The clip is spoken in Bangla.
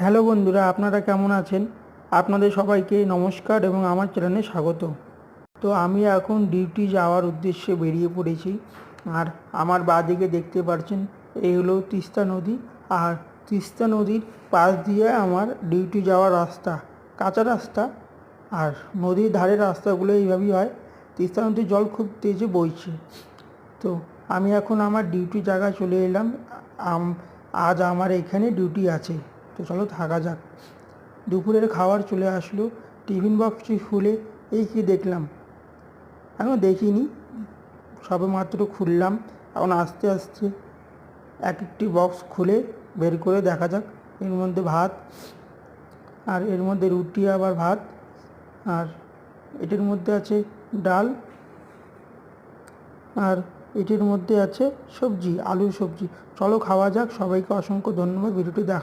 হ্যালো বন্ধুরা, আপনারা কেমন আছেন? আপনাদের সবাইকে নমস্কার এবং আমার চ্যানেলে স্বাগত। তো আমি এখন ডিউটি যাওয়ার উদ্দেশ্যে বেরিয়ে পড়েছি। আর আমার বাঁদিকে দেখতে পাচ্ছেন এই হলো তিস্তা নদী। আর তিস্তা নদীর পাশ দিয়ে আমার ডিউটি যাওয়ার রাস্তা, কাঁচা রাস্তা। আর নদীর ধারের রাস্তাগুলো এইভাবেই হয়। তিস্তা নদীর জল খুব তেজে বইছে। তো আমি এখন আমার ডিউটি জায়গায় চলে এলাম। আজ আমার এখানে ডিউটি আছে, তো চলো থাকা যাক। দুপুরের খাবার চলে আসলো। টিফিন বক্সটি খুলে এই কি দেখলাম, এখন দেখিনি, সবে মাত্র খুললাম। এখন আস্তে আস্তে এক একটি বক্স খুলে বের করে দেখা যাক। এর মধ্যে ভাত, আর এর মধ্যে রুটি, আবার ভাত, আর এটির মধ্যে আছে ডাল, আর এটির মধ্যে আছে সবজি, আলুর সবজি। চলো খাওয়া যাক। সবাইকে অসংখ্য ধন্যবাদ ভিডিওটি দেখা।